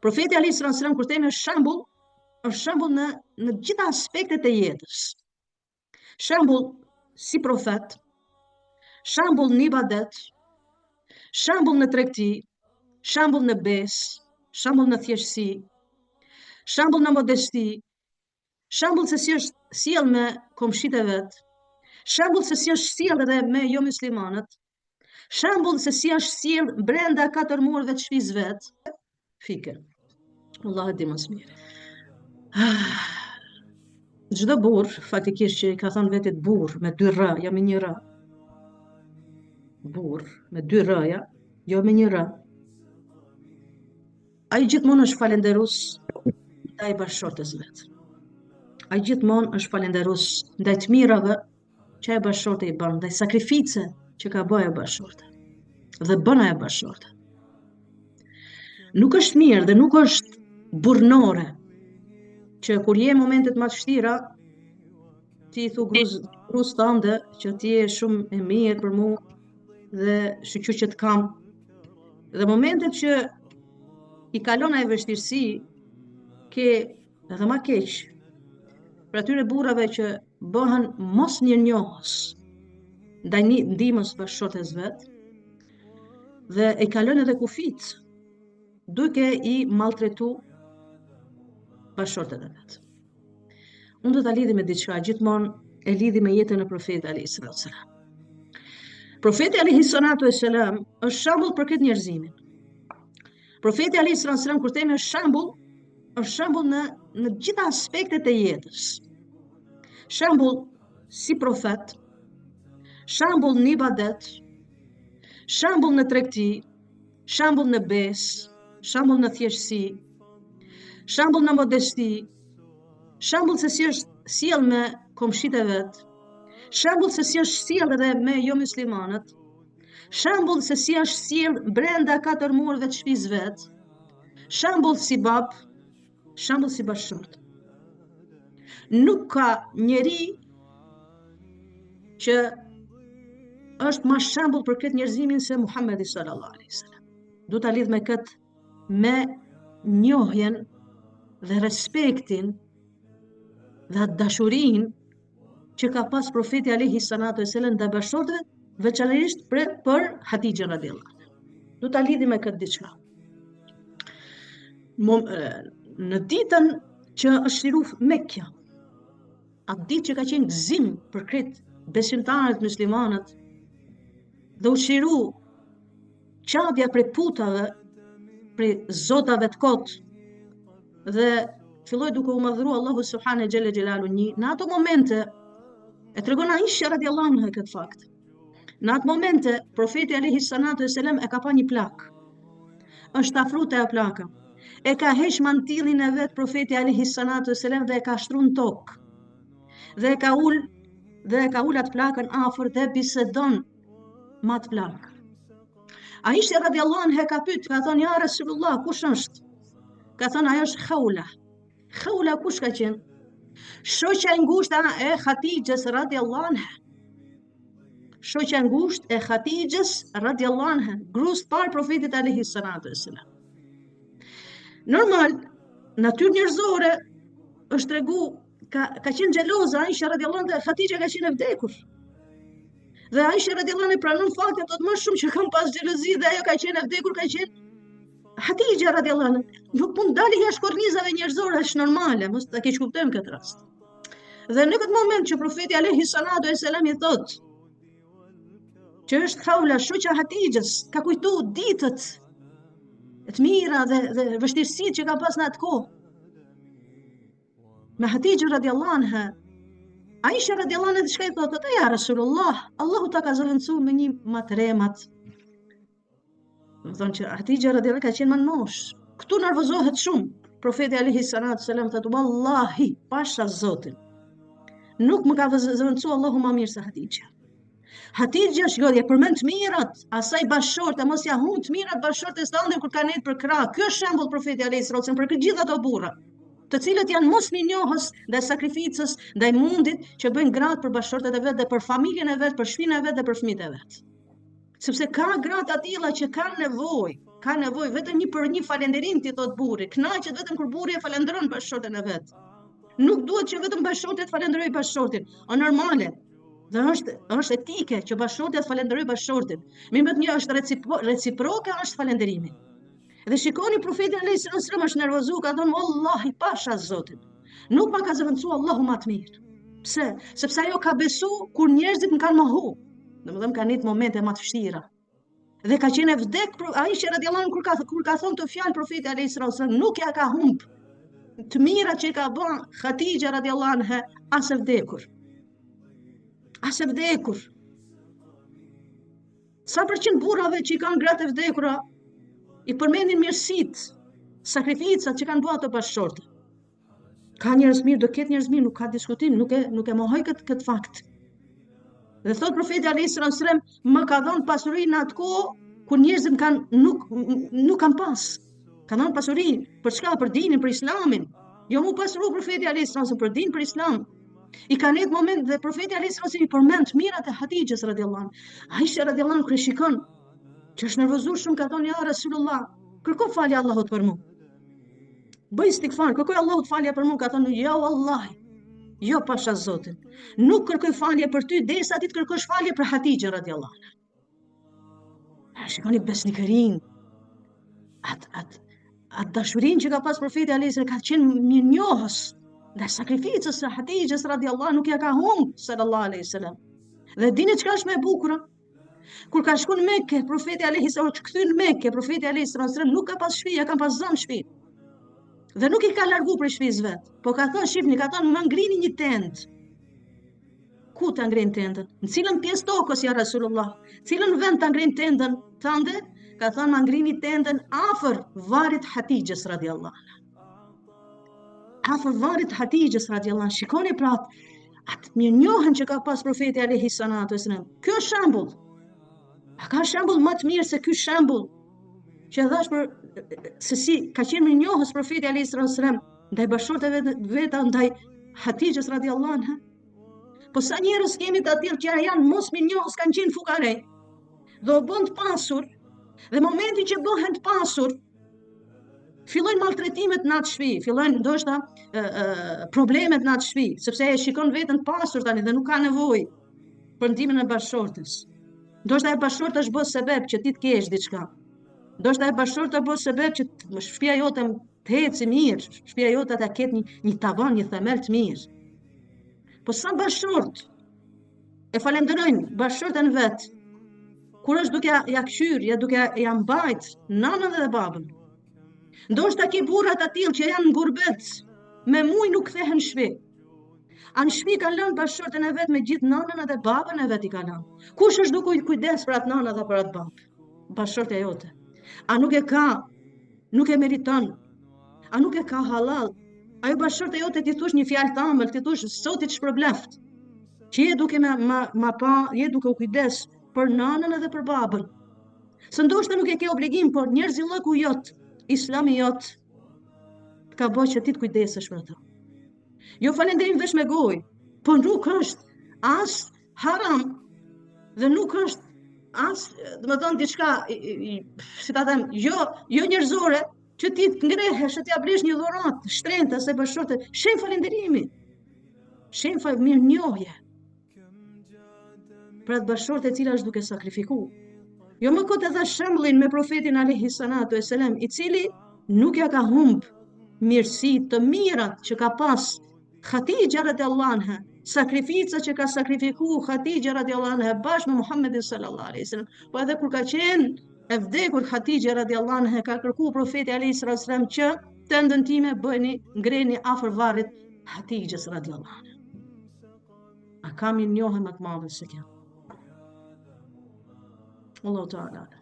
Profeti alayhis salam kur themi është shembull në gjitha aspektet e jetës. Shembull si profet, shembull në ibadet, shembull në tregti, shembull në besë, shembull në thjeshtësi, shembull në modesti, shembull se si është sjell me komshitë e vet, shembull se si është sjell edhe me jo muslimanët, shembull se si është sjell brenda 4 mureve të shtëpisë vet. Fike. Allah e di më së miri. Çdo burr, fatikisht që i ka thënë vetit burr me 2 r, jo me 1 r. Burr me 2 r-ja, jo me 1 r. Ai gjithmonë është falenderues ndaj bashkëshortes vet. Ai gjithmonë është falenderues ndaj të mirave që e bashkëshorte i bën, ndaj sakrificave që ka bërë e bashkëshorte. Dhe bën e bashkëshorte. Nuk është mirë dhe nuk është burrnore që kur je momentet më të vështira ti i thu grus tënde që ti je shumë e mirë për mua dhe shoqë që të kam. Dhe momentet që i kalon ai vështirësi ke edhe më keq për atyre burrave që bëhen mos mirënjohës ndaj ndihmës bashkëshortes vet dhe i kalon edhe kufit duke i maltretu bashkëshortet e vet. Unë do ta lidhi me diçka, gjithmonë e lidhi me jetën e Profetit alayhis salam. Profeti alayhis salam është shembull për këtë njerëzimin. Profeti alayhis salam kur themi është shembull në gjitha aspektet e jetës. Shembull si profet, shembull në ibadet, shembull në tregti, shembull në besë, shembull në thjeshtësi, shembull në modesti, shembull se si është sjell me komshitë e vet, shembull se si është sjell edhe me jo muslimanët, shembull se si është sjell brenda 4 mureve të shtëpisë vet, shembull si bab, shembull si bashkëshort. Nuk ka njeri që është më shembull për këtë njerëzimin se Muhamedi sallallahu alaihi wasallam. Du ta lidh me këtë, me njohjen dhe respektin dhe dashurinë që ka pas profeti alayhis salam ndaj bashkëshortëve, veçanërisht për Hatixhen radhiyallahu anha. Du ta lidhi me këtë diçka. Në ditën që është liru Mekja, atë ditë që ka qenë gëzim për këtë besimtarët muslimanët dhe u shiru qadja prej putave, prej zotave të kotë, dhe filloi duke u madhru Allahu subhanahu xhelle xhelalu në ato momente e tregon Aisha radhiyallahu anha këtë fakt. Në atë momente profeti alayhis salam e ka pa një plak. Është afruar te ajo plaka. E ka heq mantillin e vet profeti alayhis salam dhe e ka shtruar në tokë. Dhe e ka ul atë plakën afër dhe bisedon me atë plak. Aisha radhiyallahu anha ka pyet, ka thonë ja Rasulullah, kush është? Ka thonë ajo është Khawla. Khawla kush ka qenë? Shoqja e ngushtë e Hatixhes radhiyallahu anha. Shoqja e ngushtë e Hatixhes radhiyallahu anha, gruas parë profetit alayhis salam. Normal, natyrë njerëzore është tregu ka qenë xheloze Aisha radhiyallahu anha, Hatixha ka qenë e vdekur. Dhe Aisha radhiyallahu anha pranon faktin tot më shumë që kanë pas xhelozi dhe ajo ka qenë e vdekur, ka qenë Hatixha radhiyallahu anha. Nuk mund dalë jashtë kornizave njerëzore, është normale, mos ta keq kuptojmë këtë rast. Dhe në këtë moment që profeti alayhis salam i thot që është Khawla, shoqja Hatixhes, ka kujtuar ditët e të mira dhe vështirësitë që ka pas në atë kohë. Me Hatixha radhiyallahu anha, Aisha radhiyallahu anha diçka i thotë, ja Rasulullah, Allahu ta ka zëvendësuar me një matremat. Do thonë që Hatixha radhiyallahu anha ka qenë më në moshë. Këtu nervozohet shumë. Profeti alayhis salam thotë, wallahi, pasha Zotin, nuk më ka zëvendësuar Allahu më mirë se Hatixha. Hatixha shgodhje përmend të mirat, asaj bashkëshorte, mos ja humb të mirat bashkëshortes tande kur kanë ecë për krah. Ky është shembull profeti alayhis salam për të gjithë ato burra, të cilët janë mos mirënjohës ndaj sakrificës, ndaj mundit që bëjnë gratë për bashkëshortet e vet dhe për familjen e vet, për shtëpinë e vet dhe për fëmijët e vet. Sepse ka gratë të tilla që kanë nevojë ka nevojë vetëm për një falënderim ti thot burri, kënaqet vetëm kur burri e falendron bashkëshorten e vet. Nuk duhet që vetëm bashkëshorti të falenderojë bashkëshortin, është normale. Dhe është etike që bashkëshorti të falenderojë bashkëshortin. Mirë, është reciproke është falenderimi. Dhe shikoni profeti alayhis salam është nervozu, ka thënë wallahi pasha Zotin. Nuk ma ka zëvendësuar Allahu më të mirë. Pse? Sepse ajo ka besu kur njerëzit më kanë mohu. Domethënë kanë një momente më të vështira. Dhe ka qenë vdek Aisha radhiyallahu anha kur ka thonë të fjalë profeti alayhis salam, nuk ja ka humb të mira që ka bën Khatija radhiyallahu anha as e vdekur. As e vdekur. Sa përqind burrave që kanë gratë e vdekura i përmendin mirësitë, sakrificat që kanë bërë ato bashkëshorte. Ka njerëz mirë, do ketë njerëz mirë, nuk ka diskutim, nuk e mohoj këtë fakt. Dhe thot profeti alayhis salam, më ka dhënë pasuri në atë kohë kur njerëzit nuk kanë pas. Ka dhënë pasuri për çka? Për dinin, për islamin. Jo mu pasuru profeti alayhis salam për din, për islam. I ka net moment dhe profeti alayhis salam i përmend mirat e Hatixhes radhiyallahu anha. Aisha radhiyallahu anha kur shikon që është nervozuar shumë, ka thonë ja Rasulullah, kërko falje Allahut për mua. Bëj istighfar, kërkoj Allahut falje për mua, ka thonë ja wallahi. Jo pasha Zotin. Nuk kërkoj falje për ty derisa ti të kërkosh falje për Hatixhen radhiyallahu anha. Shikoni besnikërinë. Atë dashurinë që ka pas profeti alayhis salam, ka qenë mirënjohës dhe sakrificës së Hatixhes radhiyallahu anha nuk ja ka humbur sallallahu alaihi wasallam. Dhe dini çka është më e bukur? Kur ka shkuar në Mekë, profeti alayhis salam kthy në Mekë, profeti alayhis salam nuk ka pas shtëpi, ka pas zëm shtëpi. Dhe nuk i ka largu prej shtëpisë vet, po ka thënë shifni, ka thënë më ngrini një tent. Ku ta ngrin tendën? Në cilën pjesë tokës ja Rasulullah? Cilën vend ta ngrin tendën tënde? Ka thënë më ngrini tendën afër varrit Hatixhes radhiyallahu anha. Afër varrit Hatixhes radhiyallahu anha. Shikoni pra atë mirënjohjen që ka pas profeti alayhis salam. Ky është shembull. A ka shembull më të mirë se ky shembull që dhash për se si ka qenë mirënjohës profeti alayhis salam ndaj bashkëshorteve veta, ndaj Hatixhes radhiyallahu anha. Po sa njerëz kemi të tillë që janë mos mirënjohës, kanë qenë fukare. Dhe u bën të pasur, dhe momentin që bëhen të pasur, fillojnë maltretimet në atë shtëpi, fillojnë ndoshta problemet në atë shtëpi, sepse e shikon veten të pasur tani dhe nuk ka nevojë për ndihmën e bashkëshortes. Ndoshta e bashkëshorta është bë sebeb që ti të kesh diçka. Ndoshta e bashkëshorta bë sebeb që shtëpia jote të ecë mirë, shtëpia jote ta ketë një tavan, një themel të mirë. Po sa bashkëshort e falenderojnë bashkëshorten vet, kur është duke ja kqyr, duke ja mbajt nanën dhe babën. Ndoshta ke burra të tillë që janë në gurbet, me muj nuk kthehen në shtëpi. Anë shtëpi kanë lënë bashkëshorten e vet me gjithë nanën dhe babën e vet i kanë lënë. Kush është duke kujdes për atë nanë dhe për atë babë? Bashkëshortja jote. A nuk e ka, nuk e meriton, a nuk e ka halal? Ajo bashkëshortja jote ti thosh një fjalë të ëmbël, ti thosh Zoti të shpërbleft. Që je duke ma pa, je duke u kujdes për nanën edhe për babën. Së ndoshta nuk e ke obligim, por njerëzillëku jot, Islami jot, ka bëjë që ti të kujdesesh për ato. Jo falenderim vesh me gojë, po nuk është as haram dhe nuk është as, domethënë diçka, si ta them, jo njerëzore, që ti të ngrehesh, që t'ja blesh një dhuratë shtrenjtë se bashkëshorte, shem falenderimin. Shem mirënjohje për atë bashkëshorte e cila është duke sakrifikuar. Jo më kot edhe shembullin me profetin alayhis salam, i cili nuk ja ka humb mirësitë të mirat që ka pas Khatixha radhiyallahu anha, sakrifica që ka sakrifikuar Khatixha radhiyallahu anha bashkë me Muhammedin sallallahu alaihi wasallam. Po edhe kur ka qenë e vdekur Khatixha radhiyallahu anha, ka kërkuar profeti alayhis salam që tendën time bëni, ngreni afër varrit Hatixhes radhiyallahu anha. A kam një njohë më të madhe se kjo? Allahu ta'ala.